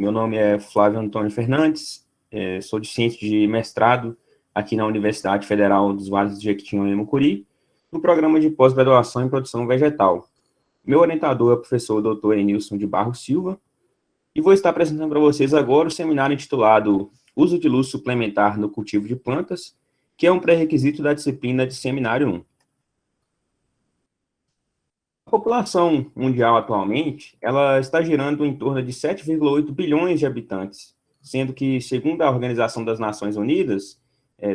Meu nome é Flávio Antônio Fernandes, sou discente de mestrado aqui na Universidade Federal dos Vales do Jequitinhonha e Mucuri, no programa de pós-graduação em produção vegetal. Meu orientador é o professor Dr. Enilson de Barros Silva, e vou estar apresentando para vocês agora o seminário intitulado Uso de luz suplementar no cultivo de plantas, que é um pré-requisito da disciplina de Seminário 1. A população mundial atualmente, ela está girando em torno de 7,8 bilhões de habitantes, sendo que, segundo a Organização das Nações Unidas,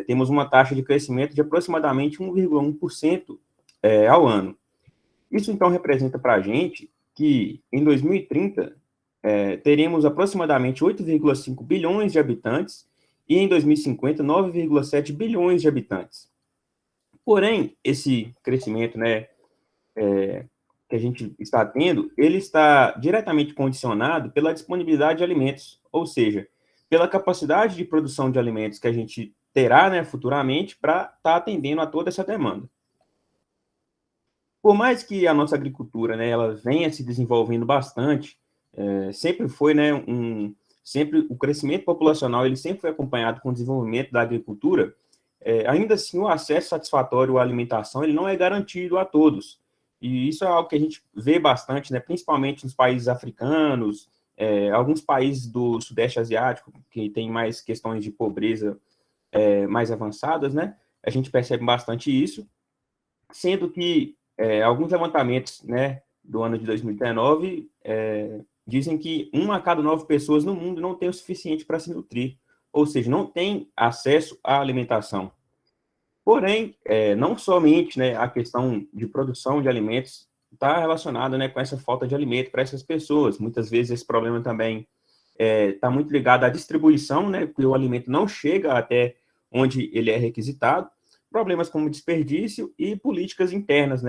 temos uma taxa de crescimento de aproximadamente 1,1% ao ano. Isso, então, representa para a gente que, em 2030, teremos aproximadamente 8,5 bilhões de habitantes e, em 2050, 9,7 bilhões de habitantes. Porém, esse crescimento, que a gente está tendo, ele está diretamente condicionado pela disponibilidade de alimentos, ou seja, pela capacidade de produção de alimentos que a gente terá, futuramente, para estar atendendo a toda essa demanda. Por mais que a nossa agricultura, ela venha se desenvolvendo bastante, sempre foi, sempre o crescimento populacional, ele sempre foi acompanhado com o desenvolvimento da agricultura, ainda assim o acesso satisfatório à alimentação, ele não é garantido a todos. E isso é algo que a gente vê bastante, principalmente nos países africanos, alguns países do Sudeste Asiático, que tem mais questões de pobreza mais avançadas, a gente percebe bastante isso, sendo que alguns levantamentos do ano de 2019 dizem que 1 a cada 9 pessoas no mundo não tem o suficiente para se nutrir, ou seja, não tem acesso à alimentação. Porém, não somente a questão de produção de alimentos está relacionada com essa falta de alimento para essas pessoas. Muitas vezes esse problema também está muito ligado à distribuição, porque o alimento não chega até onde ele é requisitado. Problemas como desperdício e políticas internas,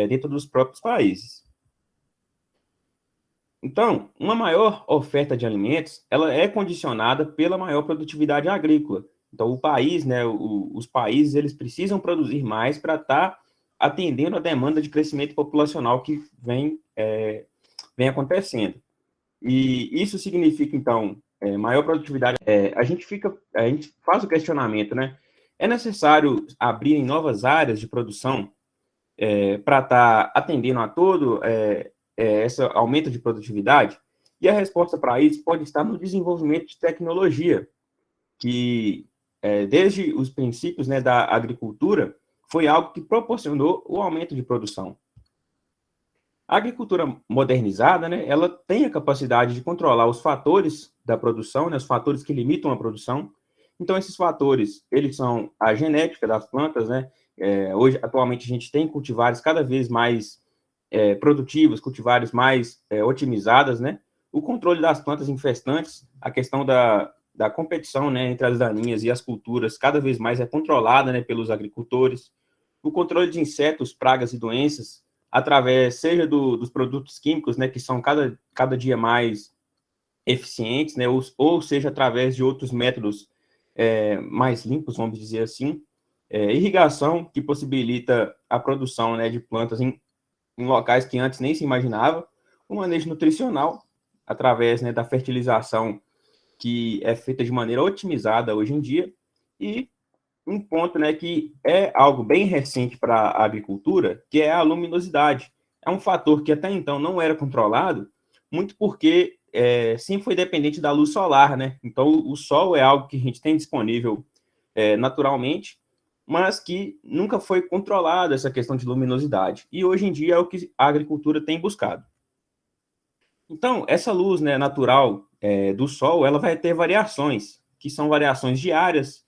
dentro dos próprios países. Então, uma maior oferta de alimentos, ela é condicionada pela maior produtividade agrícola. Então, o país, os países, eles precisam produzir mais para estar atendendo a demanda de crescimento populacional que vem acontecendo. E isso significa, então, maior produtividade. A gente faz o questionamento, é necessário abrir novas áreas de produção para estar atendendo a todo esse aumento de produtividade? E a resposta para isso pode estar no desenvolvimento de tecnologia, que desde os princípios da agricultura foi algo que proporcionou o aumento de produção. A agricultura modernizada, ela tem a capacidade de controlar os fatores da produção, os fatores que limitam a produção. Então, esses fatores, eles são a genética das plantas, hoje, atualmente, a gente tem cultivares cada vez mais produtivos, cultivares mais otimizadas, o controle das plantas infestantes, a questão da competição entre as daninhas e as culturas cada vez mais é controlada pelos agricultores, o controle de insetos, pragas e doenças, através, seja dos produtos químicos, que são cada dia mais eficientes, ou seja, através de outros métodos mais limpos, vamos dizer assim, irrigação, que possibilita a produção de plantas em locais que antes nem se imaginava, o manejo nutricional, através da fertilização, que é feita de maneira otimizada hoje em dia, e um ponto que é algo bem recente para a agricultura, que é a luminosidade. É um fator que até então não era controlado, muito porque sempre foi dependente da luz solar, Então, o sol é algo que a gente tem disponível naturalmente, mas que nunca foi controlado essa questão de luminosidade. E hoje em dia é o que a agricultura tem buscado. Então, essa luz natural do sol, ela vai ter variações, que são variações diárias.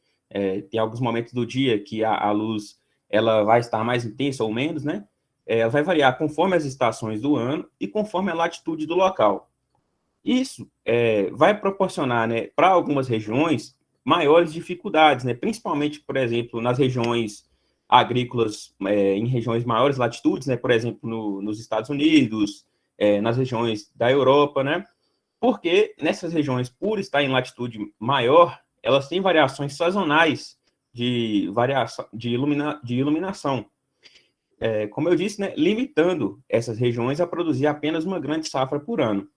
Tem alguns momentos do dia que a luz ela vai estar mais intensa ou menos, ela vai variar conforme as estações do ano e conforme a latitude do local. Isso vai proporcionar, para algumas regiões, maiores dificuldades, principalmente, por exemplo, nas regiões agrícolas, em regiões maiores latitudes, por exemplo, nos Estados Unidos, nas regiões da Europa, porque nessas regiões, por estar em latitude maior, elas têm variações sazonais de iluminação. Como eu disse, limitando essas regiões a produzir apenas uma grande safra por ano.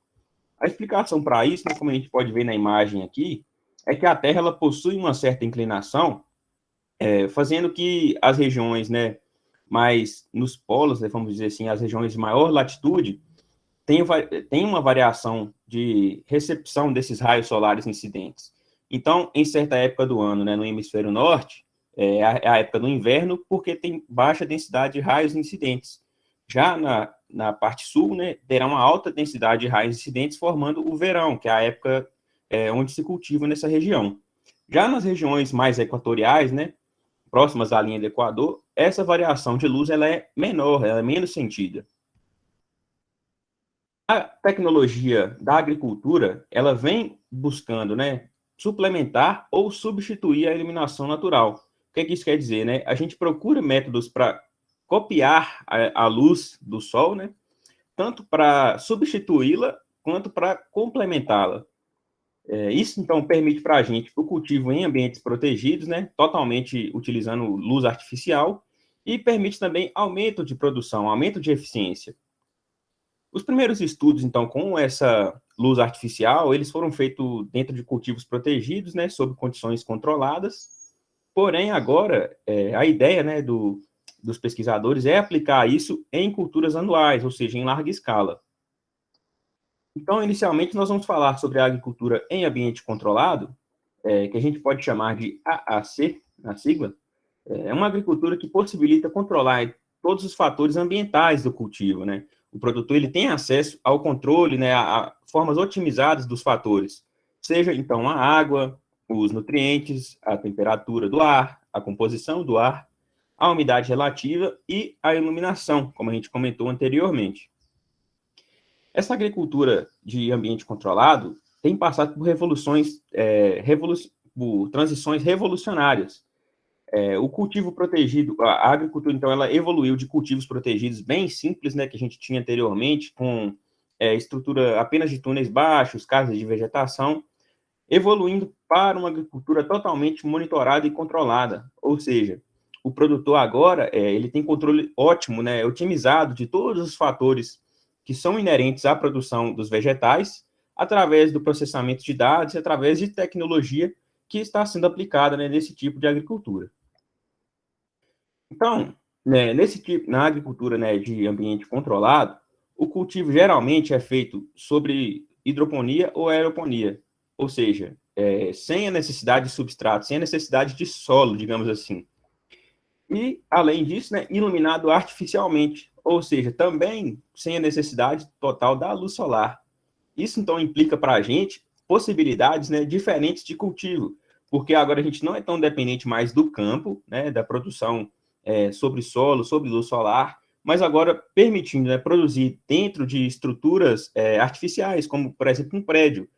A explicação para isso, né, como a gente pode ver na imagem aqui, é que a Terra ela possui uma certa inclinação, fazendo que as regiões, né, mais nos polos, né, vamos dizer assim, as regiões de maior latitude, tem uma variação de recepção desses raios solares incidentes. Então, em certa época do ano, né, no hemisfério norte, é a época do inverno, porque tem baixa densidade de raios incidentes. Já na parte sul, né, terá uma alta densidade de raios incidentes, formando o verão, que é a época onde se cultiva nessa região. Já nas regiões mais equatoriais, né, próximas à linha do Equador, essa variação de luz ela é menor, ela é menos sentida. A tecnologia da agricultura, ela vem buscando, né, suplementar ou substituir a iluminação natural. O que é que isso quer dizer, né? A gente procura métodos para copiar a luz do sol, né, tanto para substituí-la quanto para complementá-la. Isso, então, permite para a gente o cultivo em ambientes protegidos, né, totalmente utilizando luz artificial, e permite também aumento de produção, aumento de eficiência. Os primeiros estudos, então, com essa luz artificial, eles foram feitos dentro de cultivos protegidos, né, sob condições controladas. Porém, agora, a ideia, né, dos pesquisadores é aplicar isso em culturas anuais, ou seja, em larga escala. Então, inicialmente, nós vamos falar sobre a agricultura em ambiente controlado, que a gente pode chamar de AAC, na sigla. É uma agricultura que possibilita controlar todos os fatores ambientais do cultivo, né? O produtor ele tem acesso ao controle, né, a formas otimizadas dos fatores, seja então a água, os nutrientes, a temperatura do ar, a composição do ar, a umidade relativa e a iluminação, como a gente comentou anteriormente. Essa agricultura de ambiente controlado tem passado por por transições revolucionárias. O cultivo protegido, a agricultura, então, ela evoluiu de cultivos protegidos bem simples, né, que a gente tinha anteriormente, com estrutura apenas de túneis baixos, casas de vegetação, evoluindo para uma agricultura totalmente monitorada e controlada. Ou seja, o produtor agora, ele tem controle ótimo, né, otimizado de todos os fatores que são inerentes à produção dos vegetais, através do processamento de dados e através de tecnologia que está sendo aplicada, né, nesse tipo de agricultura. Então, né, nesse tipo, na agricultura, né, de ambiente controlado, o cultivo geralmente é feito sobre hidroponia ou aeroponia, ou seja, sem a necessidade de substrato, sem a necessidade de solo, digamos assim. E, além disso, né, iluminado artificialmente, ou seja, também sem a necessidade total da luz solar. Isso, então, implica para a gente possibilidades, né, diferentes de cultivo, porque agora a gente não é tão dependente mais do campo, né, da produção sobre solo, sobre luz solar, mas agora permitindo, né, produzir dentro de estruturas artificiais, como, por exemplo, um prédio,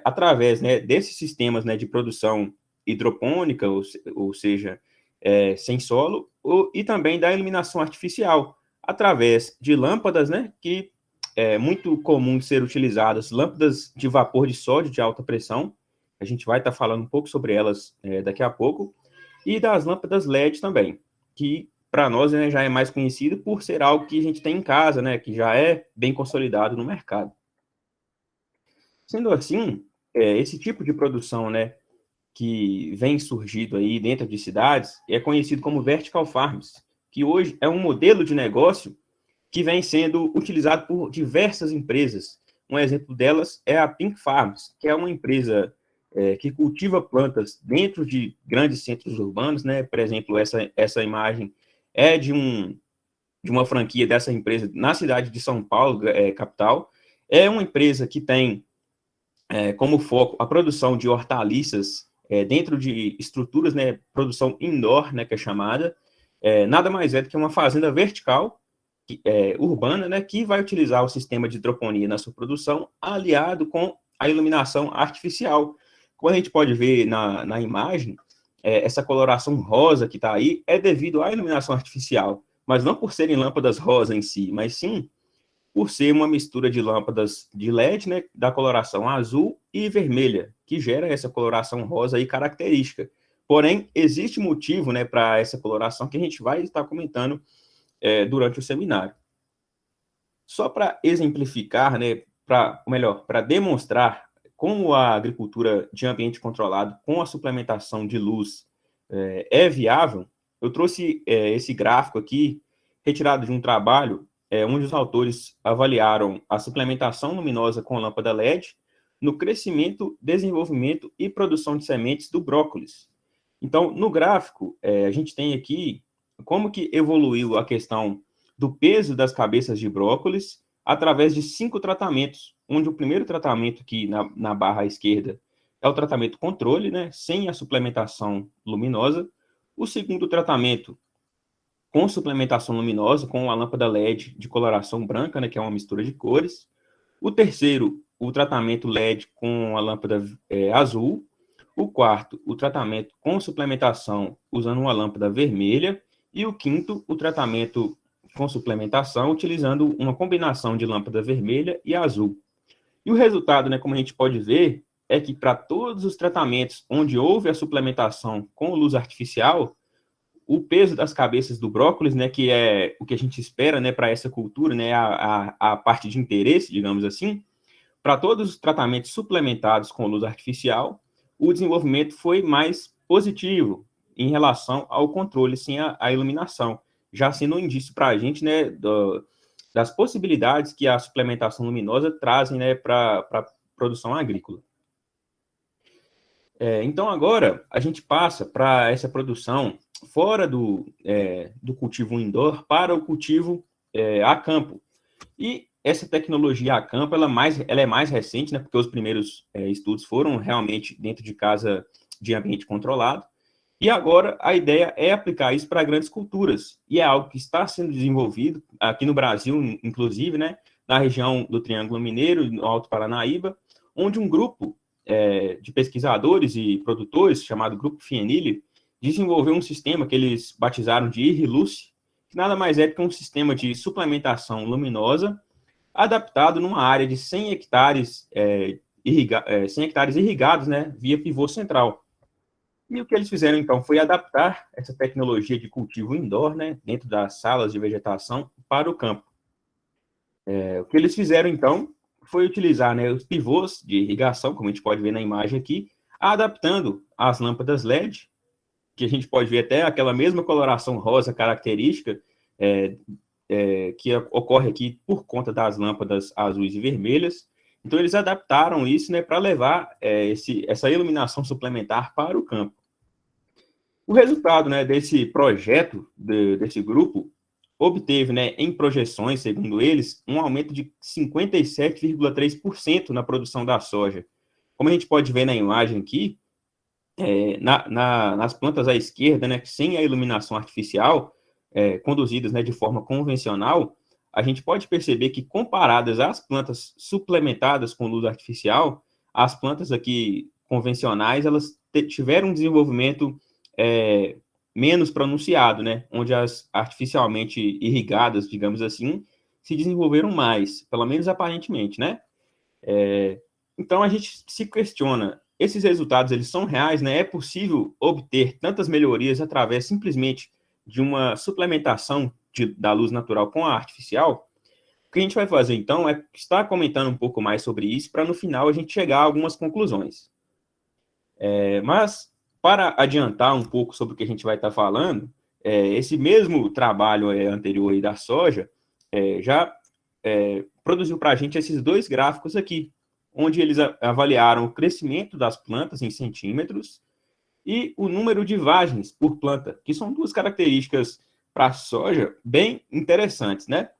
através, né, desses sistemas, né, de produção hidropônica, ou seja, sem solo, e também da iluminação artificial, através de lâmpadas, né, que é muito comum de ser utilizadas, lâmpadas de vapor de sódio de alta pressão, a gente vai estar falando um pouco sobre elas daqui a pouco, e das lâmpadas LED também, que para nós, né, já é mais conhecido por ser algo que a gente tem em casa, né, que já é bem consolidado no mercado. Sendo assim, esse tipo de produção, né, que vem surgido aí dentro de cidades é conhecido como vertical farms, que hoje é um modelo de negócio que vem sendo utilizado por diversas empresas. Um exemplo delas é a Pink Farms, que é uma empresa que cultiva plantas dentro de grandes centros urbanos, né? Por exemplo, essa imagem é de uma franquia dessa empresa na cidade de São Paulo, capital. É uma empresa que tem como foco a produção de hortaliças dentro de estruturas, né? Produção indoor, né? Que é chamada. Nada mais é do que uma fazenda vertical urbana, né, que vai utilizar o sistema de hidroponia na sua produção, aliado com a iluminação artificial. Como a gente pode ver na imagem, essa coloração rosa que está aí é devido à iluminação artificial, mas não por serem lâmpadas rosa em si, mas sim por ser uma mistura de lâmpadas de LED, né, da coloração azul e vermelha, que gera essa coloração rosa aí característica. Porém, existe motivo, né, para essa coloração que a gente vai estar comentando durante o seminário. Só para exemplificar, né, para demonstrar como a agricultura de ambiente controlado com a suplementação de luz é viável, eu trouxe esse gráfico aqui, retirado de um trabalho onde os autores avaliaram a suplementação luminosa com lâmpada LED no crescimento, desenvolvimento e produção de sementes do brócolis. Então, no gráfico, a gente tem aqui como que evoluiu a questão do peso das cabeças de brócolis através de 5 tratamentos, onde o primeiro tratamento aqui na barra à esquerda é o tratamento controle, né, sem a suplementação luminosa. O segundo tratamento com suplementação luminosa, com a lâmpada LED de coloração branca, né, que é uma mistura de cores. O terceiro, o tratamento LED com a lâmpada azul. O quarto, o tratamento com suplementação usando uma lâmpada vermelha. E o quinto, o tratamento com suplementação utilizando uma combinação de lâmpada vermelha e azul. E o resultado, né, como a gente pode ver, é que para todos os tratamentos onde houve a suplementação com luz artificial, o peso das cabeças do brócolis, né, que é o que a gente espera, né, para essa cultura, né, a parte de interesse, digamos assim, para todos os tratamentos suplementados com luz artificial, o desenvolvimento foi mais positivo em relação ao controle sem a iluminação, já sendo um indício para a gente, né, das possibilidades que a suplementação luminosa trazem, né, para a produção agrícola. Então, agora, a gente passa para essa produção fora do cultivo indoor para o cultivo a campo. E essa tecnologia a campo, ela é mais recente, né, porque os primeiros estudos foram realmente dentro de casa de ambiente controlado. E agora a ideia é aplicar isso para grandes culturas. E é algo que está sendo desenvolvido aqui no Brasil, inclusive, né, na região do Triângulo Mineiro, no Alto Paranaíba, onde um grupo de pesquisadores e produtores, chamado Grupo Fienile, desenvolveu um sistema que eles batizaram de IRLUCE, que nada mais é do que um sistema de suplementação luminosa adaptado numa área de 100 hectares, 100 hectares irrigados, né, via pivô central. E o que eles fizeram, então, foi adaptar essa tecnologia de cultivo indoor, né, dentro das salas de vegetação, para o campo. O que eles fizeram, então, foi utilizar, né, os pivôs de irrigação, como a gente pode ver na imagem aqui, adaptando as lâmpadas LED, que a gente pode ver até aquela mesma coloração rosa característica que ocorre aqui por conta das lâmpadas azuis e vermelhas. Então, eles adaptaram isso, né, para levar essa iluminação suplementar para o campo. O resultado, né, desse projeto, desse grupo, obteve, né, em projeções, segundo eles, um aumento de 57,3% na produção da soja. Como a gente pode ver na imagem aqui, nas plantas à esquerda, né, sem a iluminação artificial, conduzidas, né, de forma convencional, a gente pode perceber que, comparadas às plantas suplementadas com luz artificial, as plantas aqui convencionais, elas tiveram um desenvolvimento menos pronunciado, né, onde as artificialmente irrigadas, digamos assim, se desenvolveram mais, pelo menos aparentemente, né? Então, a gente se questiona, esses resultados, eles são reais, né? É possível obter tantas melhorias através simplesmente de uma suplementação da luz natural com a artificial? O que a gente vai fazer, então, é estar comentando um pouco mais sobre isso, para no final a gente chegar a algumas conclusões. Mas, para adiantar um pouco sobre o que a gente vai estar falando, esse mesmo trabalho anterior aí da soja já produziu para a gente esses dois gráficos aqui, onde eles avaliaram o crescimento das plantas em centímetros e o número de vagens por planta, que são duas características para a soja bem interessantes, né?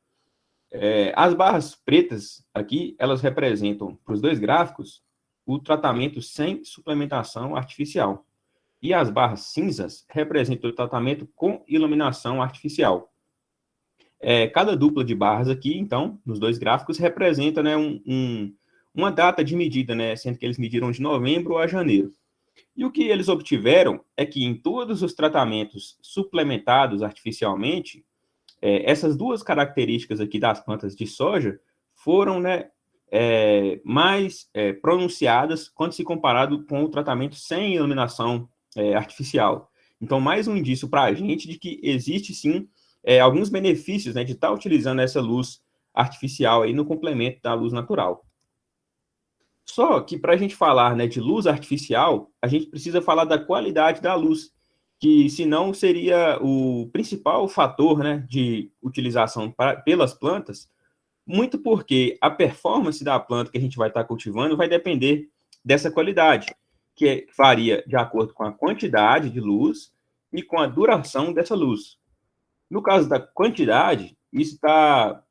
As barras pretas aqui, elas representam, para os dois gráficos, o tratamento sem suplementação artificial. E as barras cinzas representam o tratamento com iluminação artificial. Cada dupla de barras aqui, então, nos dois gráficos, representa, né, uma data de medida, né, sendo que eles mediram de novembro a janeiro. E o que eles obtiveram é que em todos os tratamentos suplementados artificialmente, essas duas características aqui das plantas de soja foram, né, mais pronunciadas quando se comparado com o tratamento sem iluminação artificial. Então, mais um indício para a gente de que existe, sim, alguns benefícios, né, de estar utilizando essa luz artificial aí no complemento da luz natural. Só que para a gente falar, né, de luz artificial, a gente precisa falar da qualidade da luz, que senão seria o principal fator, né, de utilização pelas plantas, muito porque a performance da planta que a gente vai estar cultivando vai depender dessa qualidade, que varia de acordo com a quantidade de luz e com a duração dessa luz. No caso da quantidade, isso está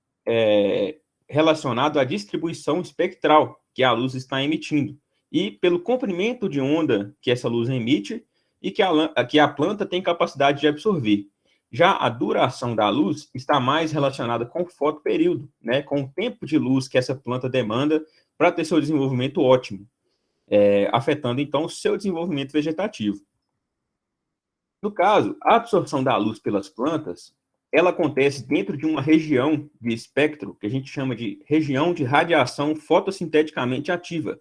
relacionado à distribuição espectral que a luz está emitindo e pelo comprimento de onda que essa luz emite e que a planta tem capacidade de absorver. Já a duração da luz está mais relacionada com o fotoperíodo, né, com o tempo de luz que essa planta demanda para ter seu desenvolvimento ótimo, afetando então o seu desenvolvimento vegetativo. No caso, a absorção da luz pelas plantas, ela acontece dentro de uma região de espectro que a gente chama de região de radiação fotossinteticamente ativa,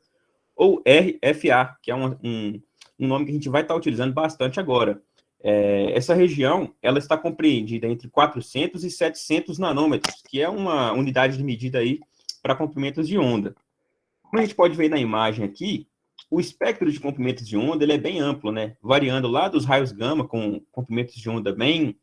ou RFA, que é um nome que a gente vai estar utilizando bastante agora. Essa região, ela está compreendida entre 400 e 700 nanômetros, que é uma unidade de medida aí para comprimentos de onda. Como a gente pode ver na imagem aqui, o espectro de comprimentos de onda ele é bem amplo, né? Variando lá dos raios gama, com comprimentos de onda bem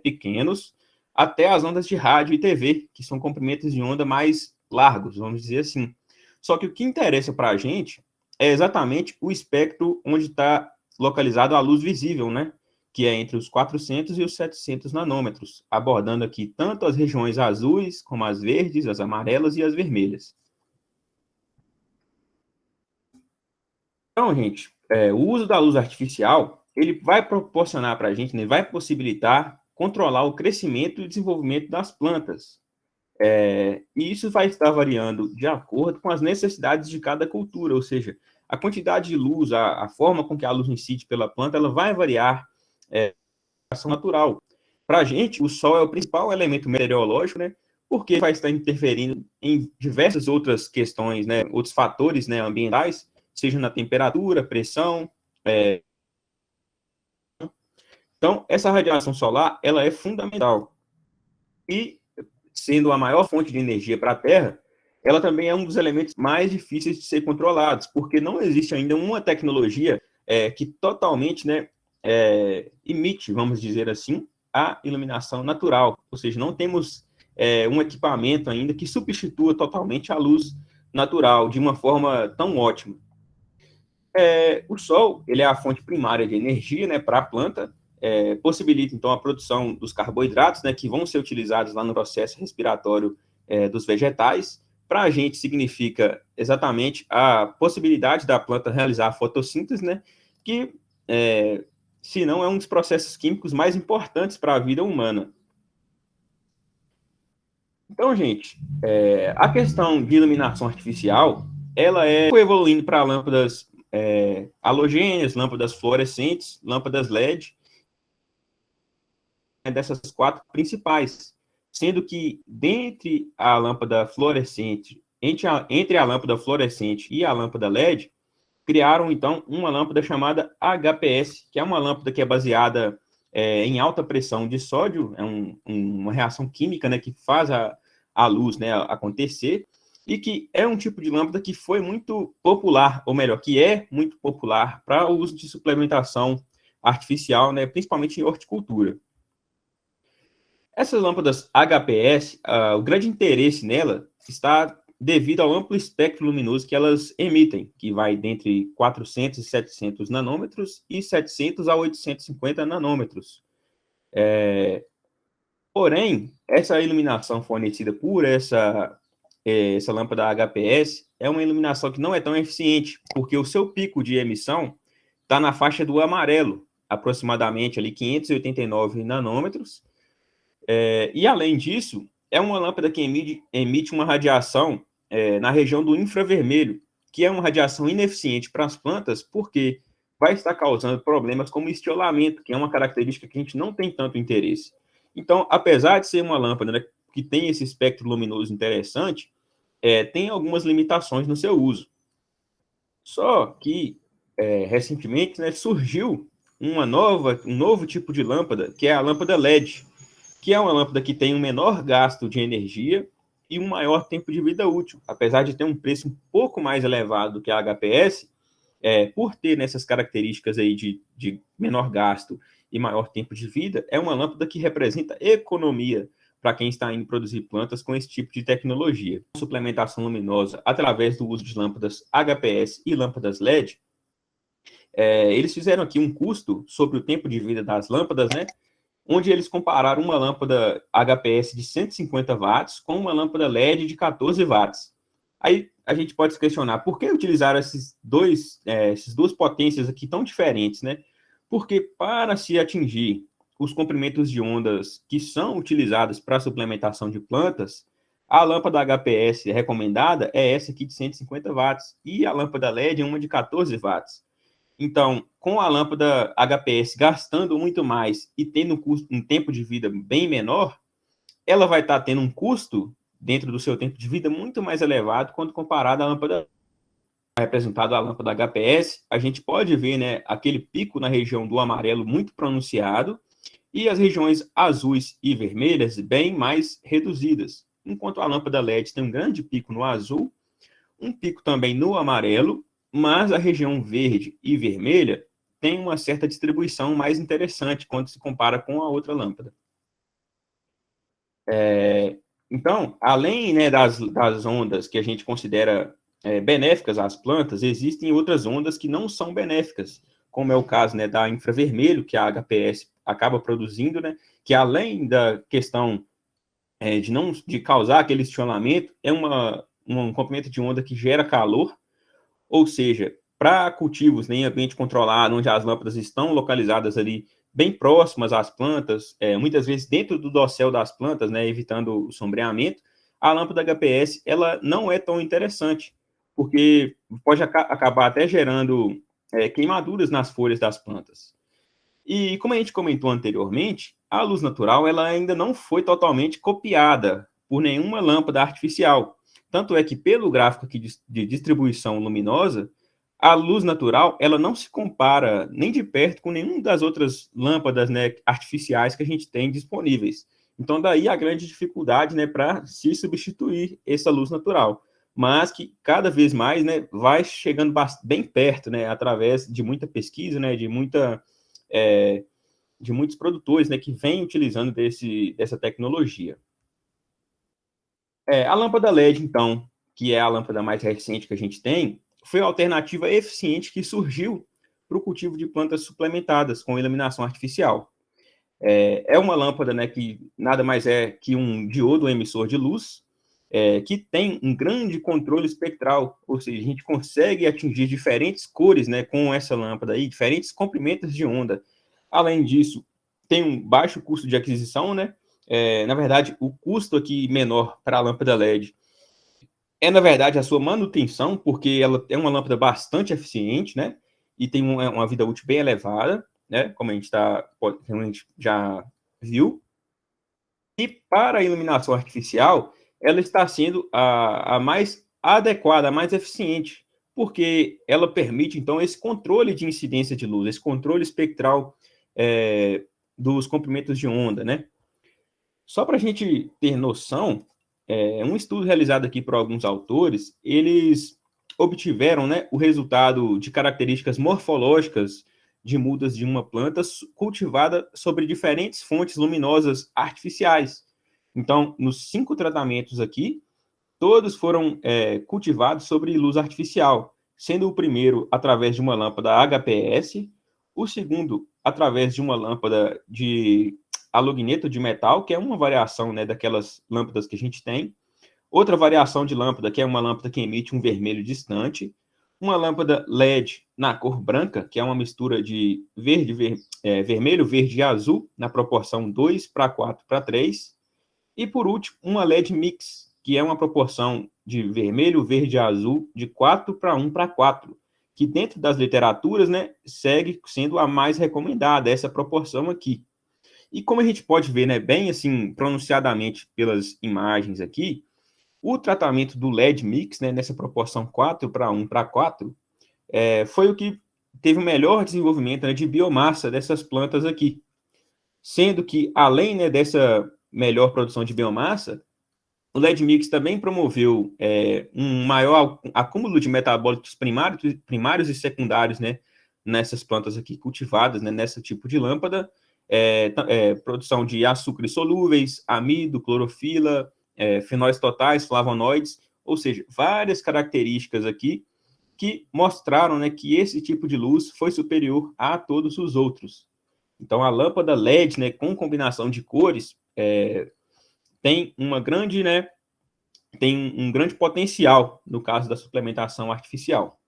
pequenos, até as ondas de rádio e TV, que são comprimentos de onda mais largos, vamos dizer assim. Só que o que interessa para a gente é exatamente o espectro onde está localizado a luz visível, né? Que é entre os 400 e os 700 nanômetros, abordando aqui tanto as regiões azuis, como as verdes, as amarelas e as vermelhas. Então, gente, o uso da luz artificial, ele vai proporcionar para a gente, né, vai possibilitar controlar o crescimento e o desenvolvimento das plantas. E isso vai estar variando de acordo com as necessidades de cada cultura, ou seja, a quantidade de luz, a forma com que a luz incide pela planta, ela vai variar ação natural. Para a gente, o sol é o principal elemento meteorológico, né? Porque vai estar interferindo em diversas outras questões, né? Outros fatores, né, ambientais, seja na temperatura, pressão. Então, essa radiação solar, ela é fundamental. E, sendo a maior fonte de energia para a Terra, ela também é um dos elementos mais difíceis de ser controlados, porque não existe ainda uma tecnologia que totalmente, né, emite, vamos dizer assim, a iluminação natural. Ou seja, não temos um equipamento ainda que substitua totalmente a luz natural de uma forma tão ótima. O sol, ele é a fonte primária de energia, né, para a planta, possibilita, então, a produção dos carboidratos, né, que vão ser utilizados lá no processo respiratório dos vegetais. Para a gente, significa exatamente a possibilidade da planta realizar a fotossíntese, né, que, se não, é um dos processos químicos mais importantes para a vida humana. Então, gente, a questão de iluminação artificial, ela foi evoluindo para lâmpadas halogêneas, lâmpadas fluorescentes, lâmpadas LED, dessas quatro principais, sendo que dentre a lâmpada fluorescente, entre a lâmpada fluorescente e a lâmpada LED, criaram então uma lâmpada chamada HPS, que é uma lâmpada que é baseada em alta pressão de sódio, uma reação química, né, que faz a luz, né, acontecer, e que é um tipo de lâmpada que foi muito popular, ou melhor, que é muito popular para o uso de suplementação artificial, né, principalmente em horticultura. Essas lâmpadas HPS, o grande interesse nela está devido ao amplo espectro luminoso que elas emitem, que vai dentre 400 e 700 nanômetros e 700 a 850 nanômetros. Porém, essa iluminação fornecida por essa lâmpada HPS é uma iluminação que não é tão eficiente, porque o seu pico de emissão está na faixa do amarelo, aproximadamente ali 589 nanômetros. E além disso, é uma lâmpada que emite uma radiação na região do infravermelho, que é uma radiação ineficiente para as plantas, porque vai estar causando problemas como estiolamento, que é uma característica que a gente não tem tanto interesse. Então, apesar de ser uma lâmpada, né, que tem esse espectro luminoso interessante, tem algumas limitações no seu uso. Só que, recentemente, né, surgiu um novo tipo de lâmpada, que é a lâmpada LED, que é uma lâmpada que tem um menor gasto de energia e um maior tempo de vida útil. Apesar de ter um preço um pouco mais elevado do que a HPS, por ter nessas características aí de menor gasto e maior tempo de vida, é uma lâmpada que representa economia para quem está indo produzir plantas com esse tipo de tecnologia. Suplementação luminosa através do uso de lâmpadas HPS e lâmpadas LED, eles fizeram aqui um custo sobre o tempo de vida das lâmpadas, né? Onde eles compararam uma lâmpada HPS de 150 watts com uma lâmpada LED de 14 watts. Aí a gente pode se questionar por que utilizaram essas duas potências aqui tão diferentes, né? Porque para se atingir os comprimentos de ondas que são utilizados para a suplementação de plantas, a lâmpada HPS recomendada é essa aqui de 150 watts e a lâmpada LED é uma de 14 watts. Então, com a lâmpada HPS gastando muito mais e tendo um tempo de vida bem menor, ela vai estar tendo um custo dentro do seu tempo de vida muito mais elevado quando comparado à lâmpada representada a lâmpada HPS. A gente pode ver, né, aquele pico na região do amarelo muito pronunciado e as regiões azuis e vermelhas bem mais reduzidas, enquanto a lâmpada LED tem um grande pico no azul, um pico também no amarelo, mas a região verde e vermelha tem uma certa distribuição mais interessante quando se compara com a outra lâmpada. Então, além, né, das ondas que a gente considera benéficas às plantas, existem outras ondas que não são benéficas, como é o caso, né, da infravermelho, que a HPS acaba produzindo, né, que além da questão de causar aquele estionamento, é um comprimento de onda que gera calor, ou seja, para cultivos em ambiente controlado, onde as lâmpadas estão localizadas ali bem próximas às plantas, muitas vezes dentro do dossel das plantas, né, evitando o sombreamento, a lâmpada HPS ela não é tão interessante, porque pode acabar até gerando queimaduras nas folhas das plantas. E como a gente comentou anteriormente, a luz natural ela ainda não foi totalmente copiada por nenhuma lâmpada artificial. Tanto é que, pelo gráfico aqui de distribuição luminosa, a luz natural ela não se compara nem de perto com nenhuma das outras lâmpadas, né, artificiais que a gente tem disponíveis. Então, daí a grande dificuldade, né, para se substituir essa luz natural. Mas que cada vez mais, né, vai chegando bem perto, né, através de muita pesquisa, né, de muitos produtores, né, que vêm utilizando dessa tecnologia. A lâmpada LED, então, que é a lâmpada mais recente que a gente tem, foi a alternativa eficiente que surgiu para o cultivo de plantas suplementadas com iluminação artificial. É uma lâmpada, né, que nada mais é que um diodo emissor de luz, que tem um grande controle espectral, ou seja, a gente consegue atingir diferentes cores, né, com essa lâmpada aí, diferentes comprimentos de onda. Além disso, tem um baixo custo de aquisição, né? Na verdade, o custo aqui menor para a lâmpada LED na verdade, a sua manutenção, porque ela é uma lâmpada bastante eficiente, né? E tem uma vida útil bem elevada, né? Como a gente já viu. E para a iluminação artificial, ela está sendo a mais adequada, a mais eficiente, porque ela permite, então, esse controle de incidência de luz, esse controle espectral dos comprimentos de onda, né? Só para a gente ter noção, um estudo realizado aqui por alguns autores, eles obtiveram, né, o resultado de características morfológicas de mudas de uma planta cultivada sobre diferentes fontes luminosas artificiais. Então, nos 5 tratamentos aqui, todos foram cultivados sobre luz artificial, sendo o primeiro através de uma lâmpada HPS, o segundo através de uma lâmpada de halogneto de metal, que é uma variação, né, daquelas lâmpadas que a gente tem, outra variação de lâmpada, que é uma lâmpada que emite um vermelho distante, uma lâmpada LED na cor branca, que é uma mistura de vermelho, verde e azul, na proporção 2:4:3, e por último, uma LED mix, que é uma proporção de vermelho, verde e azul de 4:1:4, que dentro das literaturas, né, segue sendo a mais recomendada, essa proporção aqui. E como a gente pode ver, né, bem assim, pronunciadamente pelas imagens aqui, o tratamento do LED mix, né, nessa proporção 4:1:4, foi o que teve o melhor desenvolvimento, né, de biomassa dessas plantas aqui. Sendo que, além, né, dessa melhor produção de biomassa, O LED Mix também promoveu um maior acúmulo de metabólitos primários e secundários, né, nessas plantas aqui cultivadas, né, nesse tipo de lâmpada, produção de açúcares solúveis, amido, clorofila, fenóis totais, flavonoides, ou seja, várias características aqui que mostraram, né, que esse tipo de luz foi superior a todos os outros. Então, a lâmpada LED, né, com combinação de cores, tem uma grande, né, tem um grande potencial no caso da suplementação artificial.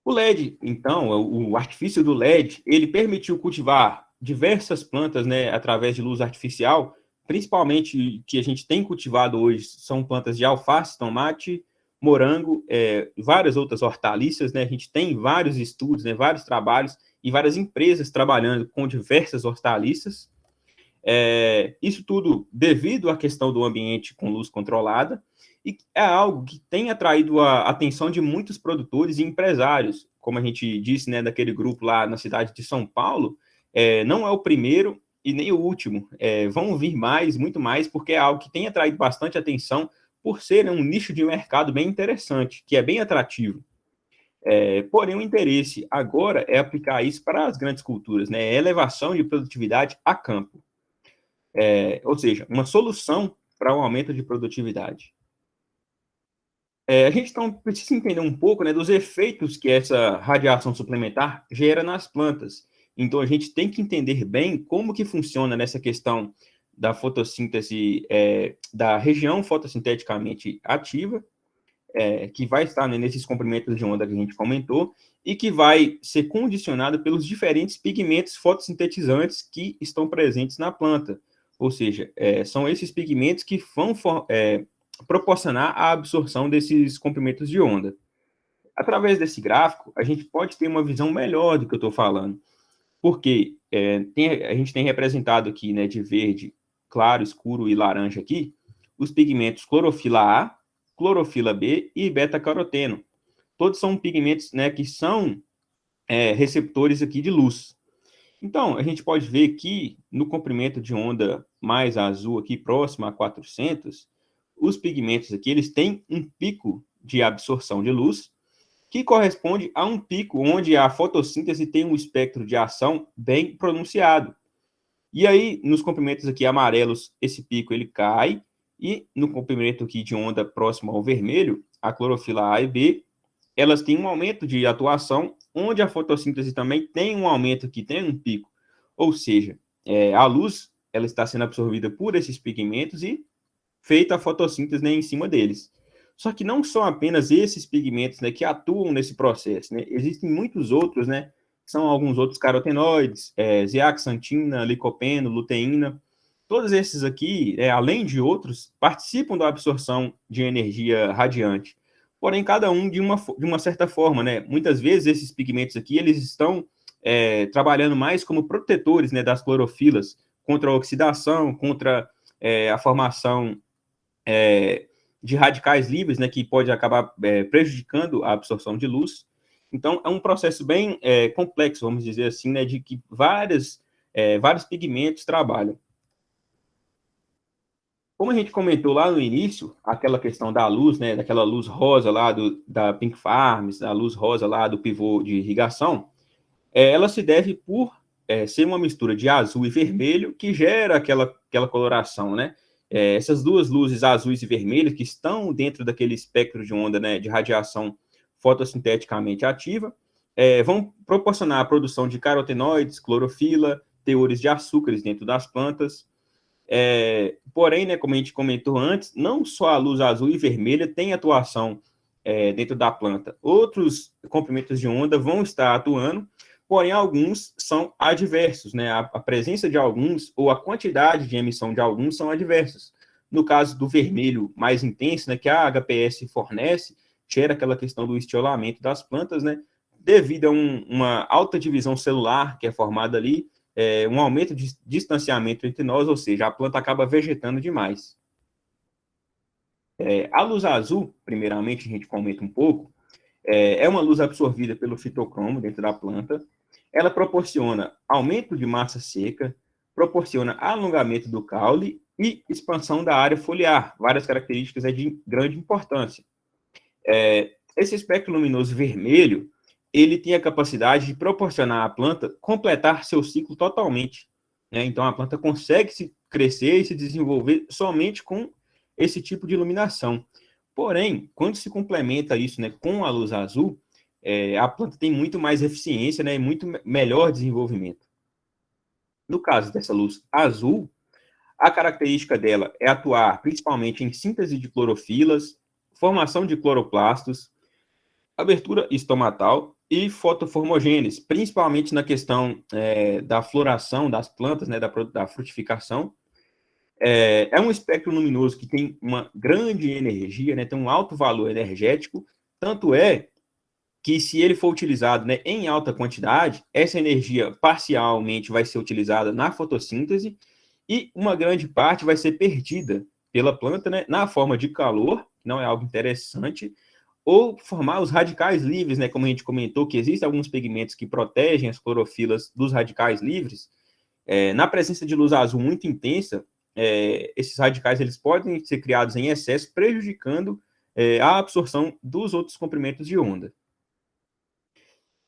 O LED, então, o artifício do LED, ele permitiu cultivar diversas plantas, né, através de luz artificial, principalmente que a gente tem cultivado hoje são plantas de alface, tomate, morango, várias outras hortaliças, né? A gente tem vários estudos, né, vários trabalhos e várias empresas trabalhando com diversas hortaliças. Isso tudo devido à questão do ambiente com luz controlada, e é algo que tem atraído a atenção de muitos produtores e empresários, como a gente disse, né, daquele grupo lá na cidade de São Paulo, não é o primeiro e nem o último, vão vir mais, muito mais, porque é algo que tem atraído bastante atenção por ser um nicho de mercado bem interessante, que é bem atrativo. Porém, o interesse agora é aplicar isso para as grandes culturas, né, elevação de produtividade a campo. Ou seja, uma solução para um aumento de produtividade. A gente então precisa entender um pouco, né, dos efeitos que essa radiação suplementar gera nas plantas. Então, a gente tem que entender bem como que funciona nessa questão da fotossíntese, da região fotossinteticamente ativa, que vai estar, né, nesses comprimentos de onda que a gente comentou, e que vai ser condicionada pelos diferentes pigmentos fotossintetizantes que estão presentes na planta. Ou seja, são esses pigmentos que vão proporcionar a absorção desses comprimentos de onda. Através desse gráfico, a gente pode ter uma visão melhor do que eu estou falando, porque a gente tem representado aqui, né, de verde, claro, escuro e laranja aqui, os pigmentos clorofila A, clorofila B e beta-caroteno. Todos são pigmentos, né, que são receptores aqui de luz. Então, a gente pode ver que no comprimento de onda mais azul aqui, próximo a 400, os pigmentos aqui, eles têm um pico de absorção de luz, que corresponde a um pico onde a fotossíntese tem um espectro de ação bem pronunciado. E aí, nos comprimentos aqui amarelos, esse pico ele cai, e no comprimento aqui de onda próximo ao vermelho, a clorofila A e B, elas têm um aumento de atuação, onde a fotossíntese também tem um aumento aqui, tem um pico. Ou seja, a luz ela está sendo absorvida por esses pigmentos e feita a fotossíntese, né, em cima deles. Só que não são apenas esses pigmentos, né, que atuam nesse processo, né? Existem muitos outros, né? São alguns outros carotenoides, zeaxantina, licopeno, luteína. Todos esses aqui, além de outros, participam da absorção de energia radiante. Porém, cada um de uma certa forma, né? Muitas vezes esses pigmentos aqui, eles estão trabalhando mais como protetores, né, das clorofilas contra a oxidação, contra a formação de radicais livres, né, que pode acabar prejudicando a absorção de luz. Então, é um processo bem complexo, vamos dizer assim, né, de que vários pigmentos trabalham. Como a gente comentou lá no início, aquela questão da luz, né, daquela luz rosa lá da Pink Farms, da luz rosa lá do pivô de irrigação, ela se deve por ser uma mistura de azul e vermelho que gera aquela coloração, né? Essas duas luzes azuis e vermelhas que estão dentro daquele espectro de onda, né, de radiação fotossinteticamente ativa, vão proporcionar a produção de carotenoides, clorofila, teores de açúcares dentro das plantas. Porém, né, como a gente comentou antes, não só a luz azul e vermelha tem atuação dentro da planta. Outros comprimentos de onda vão estar atuando, porém alguns são adversos, né? A presença de alguns ou a quantidade de emissão de alguns são adversas. No caso do vermelho mais intenso, né, que a HPS fornece, gera aquela questão do estiolamento das plantas, né? Devido a uma alta divisão celular que é formada ali, um aumento de distanciamento entre nós, ou seja, a planta acaba vegetando demais. A luz azul, primeiramente, a gente comenta um pouco, é uma luz absorvida pelo fitocromo dentro da planta. Ela proporciona aumento de massa seca, proporciona alongamento do caule e expansão da área foliar, várias características de grande importância. Esse espectro luminoso vermelho, ele tem a capacidade de proporcionar à planta completar seu ciclo totalmente, né? Então, a planta consegue se crescer e se desenvolver somente com esse tipo de iluminação. Porém, quando se complementa isso, né, com a luz azul, a planta tem muito mais eficiência, né, e muito melhor desenvolvimento. No caso dessa luz azul, a característica dela é atuar principalmente em síntese de clorofilas, formação de cloroplastos, abertura estomatal e fotoformogênese, principalmente na questão da floração das plantas, né, da frutificação. É um espectro luminoso que tem uma grande energia, né, tem um alto valor energético, tanto é que se ele for utilizado, né, em alta quantidade, essa energia parcialmente vai ser utilizada na fotossíntese e uma grande parte vai ser perdida pela planta, né, na forma de calor, que não é algo interessante, ou formar os radicais livres, né, como a gente comentou, que existem alguns pigmentos que protegem as clorofilas dos radicais livres. Na presença de luz azul muito intensa, esses radicais eles podem ser criados em excesso, prejudicando a absorção dos outros comprimentos de onda.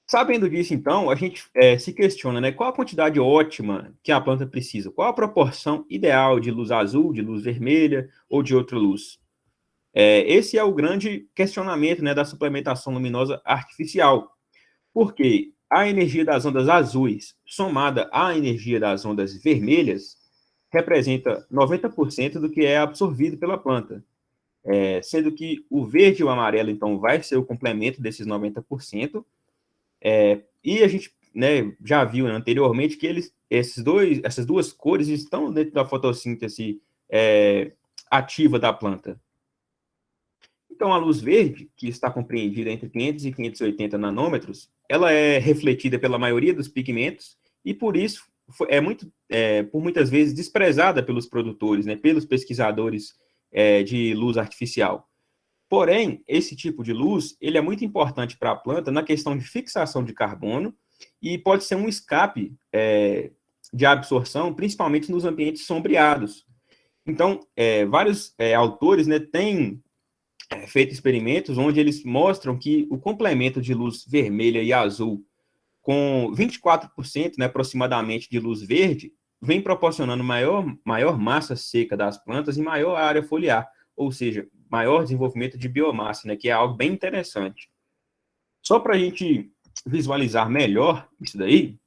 Sabendo disso, então, a gente se questiona, né, qual a quantidade ótima que a planta precisa? Qual a proporção ideal de luz azul, de luz vermelha ou de outra luz? Esse é o grande questionamento, né, da suplementação luminosa artificial, porque a energia das ondas azuis somada à energia das ondas vermelhas representa 90% do que é absorvido pela planta, sendo que o verde e o amarelo, então, vai ser o complemento desses 90%, e a gente, né, já viu, né, anteriormente que essas duas cores estão dentro da fotossíntese ativa da planta. Então, a luz verde, que está compreendida entre 500 e 580 nanômetros, ela é refletida pela maioria dos pigmentos e, por isso, por muitas vezes, desprezada pelos produtores, né, pelos pesquisadores de luz artificial. Porém, esse tipo de luz, ele é muito importante para a planta na questão de fixação de carbono e pode ser um escape de absorção, principalmente nos ambientes sombreados. Então, vários autores, né, têm feito experimentos onde eles mostram que o complemento de luz vermelha e azul com 24%, né, aproximadamente, de luz verde, vem proporcionando maior massa seca das plantas e maior área foliar, ou seja, maior desenvolvimento de biomassa, né, que é algo bem interessante. Só para a gente visualizar melhor isso daí,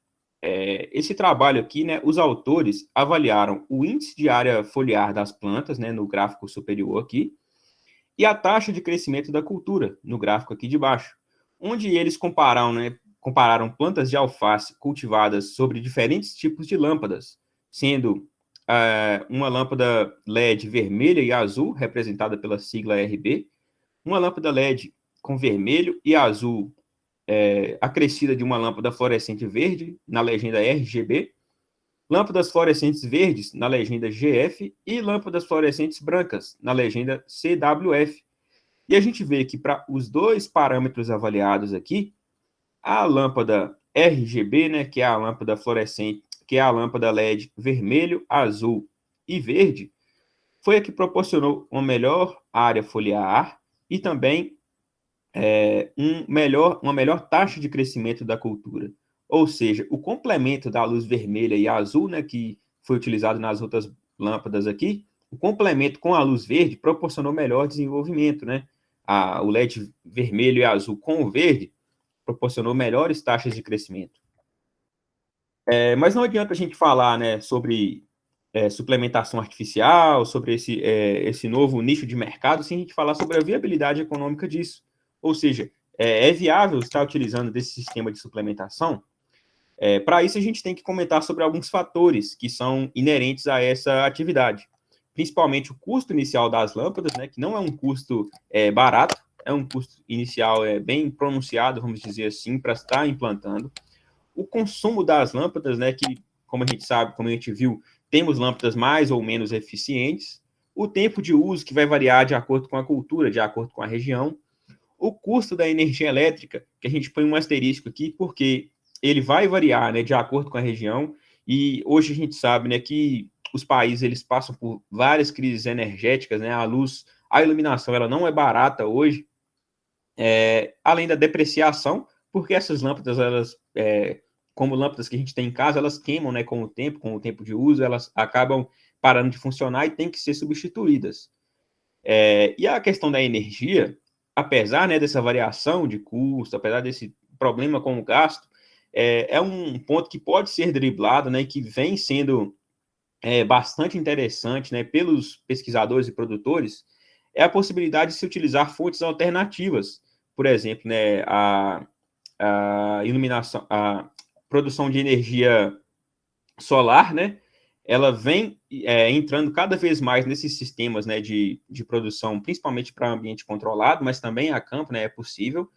esse trabalho aqui, né, os autores avaliaram o índice de área foliar das plantas, né, no gráfico superior aqui, e a taxa de crescimento da cultura, no gráfico aqui de baixo, onde eles compararam plantas de alface cultivadas sobre diferentes tipos de lâmpadas, sendo uma lâmpada LED vermelha e azul, representada pela sigla RB, uma lâmpada LED com vermelho e azul, acrescida de uma lâmpada fluorescente verde, na legenda RGB, lâmpadas fluorescentes verdes, na legenda GF, e lâmpadas fluorescentes brancas, na legenda CWF. E a gente vê que para os dois parâmetros avaliados aqui, a lâmpada RGB, né, que é a lâmpada fluorescente, que é a lâmpada LED vermelho, azul e verde, foi a que proporcionou uma melhor área foliar e também uma melhor taxa de crescimento da cultura. Ou seja, o complemento da luz vermelha e azul, né, que foi utilizado nas outras lâmpadas aqui, o complemento com a luz verde proporcionou melhor desenvolvimento, né? O LED vermelho e azul com o verde proporcionou melhores taxas de crescimento. Mas não adianta a gente falar, né, sobre suplementação artificial, sobre esse novo nicho de mercado, sem a gente falar sobre a viabilidade econômica disso. Ou seja, é viável estar utilizando desse sistema de suplementação? Para isso, a gente tem que comentar sobre alguns fatores que são inerentes a essa atividade. Principalmente o custo inicial das lâmpadas, né, que não é um custo barato, é um custo inicial bem pronunciado, vamos dizer assim, para estar implantando. O consumo das lâmpadas, né, que, como a gente sabe, como a gente viu, temos lâmpadas mais ou menos eficientes. O tempo de uso, que vai variar de acordo com a cultura, de acordo com a região. O custo da energia elétrica, que a gente põe um asterisco aqui, porque ele vai variar, né, de acordo com a região, e hoje a gente sabe, né, que os países eles passam por várias crises energéticas, né? A iluminação, ela não é barata hoje, além da depreciação, porque essas lâmpadas, elas, como lâmpadas que a gente tem em casa, elas queimam, né, com o tempo de uso, elas acabam parando de funcionar e têm que ser substituídas. E a questão da energia, apesar, né, dessa variação de custo, apesar desse problema com o gasto, é um ponto que pode ser driblado, né, que vem sendo bastante interessante, né, pelos pesquisadores e produtores, é a possibilidade de se utilizar fontes alternativas. Por exemplo, né, a iluminação, a produção de energia solar, né, ela vem entrando cada vez mais nesses sistemas, né, de produção, principalmente para ambiente controlado, mas também a campo, né, é possível.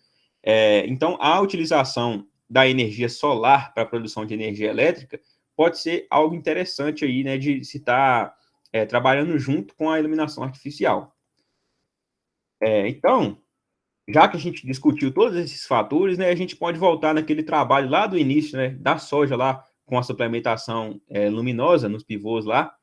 Então, a utilização da energia solar para a produção de energia elétrica pode ser algo interessante aí, né, de se estar trabalhando junto com a iluminação artificial. Então, já que a gente discutiu todos esses fatores, né, a gente pode voltar naquele trabalho lá do início, né, da soja lá, com a suplementação luminosa nos pivôs lá,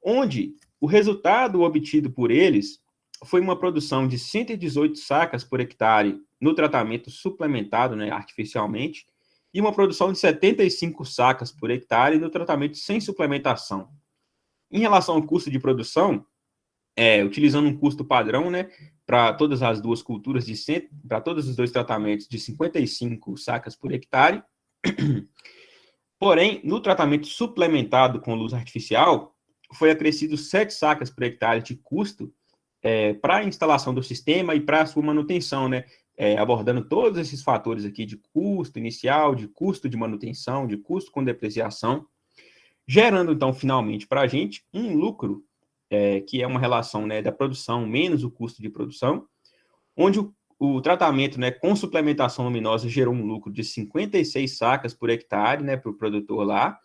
onde o resultado obtido por eles foi uma produção de 118 sacas por hectare no tratamento suplementado, né, artificialmente, e uma produção de 75 sacas por hectare no tratamento sem suplementação. Em relação ao custo de produção, utilizando um custo padrão, né, para todas as duas culturas, para todos os dois tratamentos, de 55 sacas por hectare. Porém, no tratamento suplementado com luz artificial, foi acrescido 7 sacas por hectare de custo para a instalação do sistema e para a sua manutenção, né? Abordando todos esses fatores aqui de custo inicial, de custo de manutenção, de custo com depreciação, gerando, então, finalmente, para a gente um lucro, que é uma relação, né, da produção menos o custo de produção, onde o tratamento, né, com suplementação luminosa gerou um lucro de 56 sacas por hectare, né, para o produtor lá,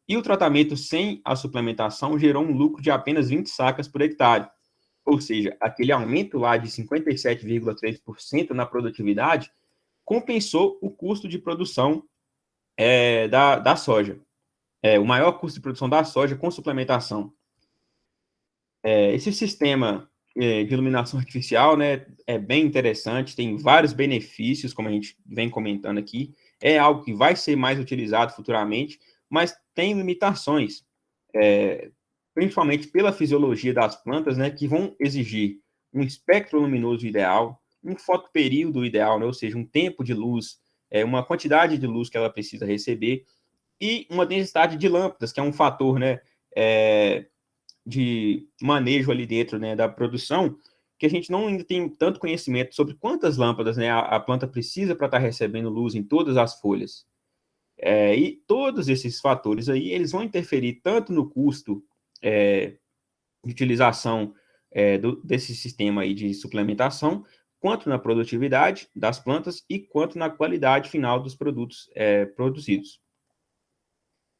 e o tratamento sem a suplementação gerou um lucro de apenas 20 sacas por hectare. Ou seja, aquele aumento lá de 57,3% na produtividade compensou o custo de produção da soja. O maior custo de produção da soja com suplementação. Esse sistema de iluminação artificial, né, é bem interessante, tem vários benefícios, como a gente vem comentando aqui. É algo que vai ser mais utilizado futuramente, mas tem limitações, principalmente pela fisiologia das plantas, né, que vão exigir um espectro luminoso ideal, um fotoperíodo ideal, né, ou seja, um tempo de luz, uma quantidade de luz que ela precisa receber, e uma densidade de lâmpadas, que é um fator, né, de manejo ali dentro, né, da produção, que a gente não ainda tem tanto conhecimento sobre quantas lâmpadas, né, a planta precisa para estar recebendo luz em todas as folhas. E todos esses fatores aí, eles vão interferir tanto no custo de utilização desse sistema aí de suplementação, quanto na produtividade das plantas e quanto na qualidade final dos produtos produzidos.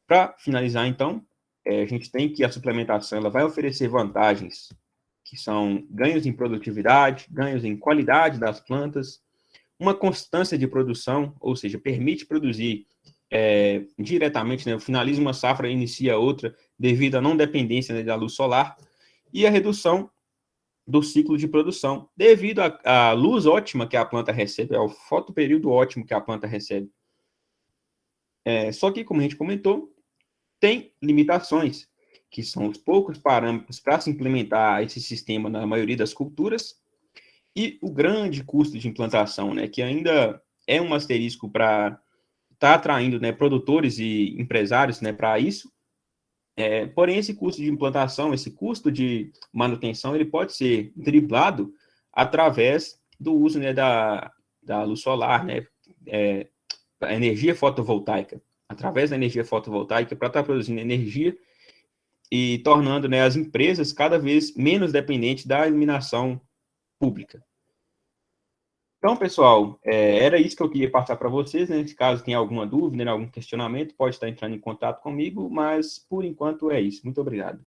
Para finalizar, então, a gente tem que a suplementação ela vai oferecer vantagens, que são ganhos em produtividade, ganhos em qualidade das plantas, uma constância de produção, ou seja, permite produzir diretamente, né, finaliza uma safra e inicia outra, devido à não dependência, né, da luz solar, e a redução do ciclo de produção, devido à luz ótima que a planta recebe, ao fotoperíodo ótimo que a planta recebe. Só que, como a gente comentou, tem limitações, que são os poucos parâmetros para se implementar esse sistema na maioria das culturas, e o grande custo de implantação, né, que ainda é um asterisco para estar atraindo, né, produtores e empresários, né, para isso. Porém, esse custo de implantação, esse custo de manutenção, ele pode ser driblado através do uso, né, da luz solar, né, a energia fotovoltaica, através da energia fotovoltaica para estar produzindo energia e tornando, né, as empresas cada vez menos dependentes da iluminação pública. Então, pessoal, era isso que eu queria passar para vocês, né? Caso tenha alguma dúvida, né, algum questionamento, pode estar entrando em contato comigo, mas, por enquanto, é isso. Muito obrigado.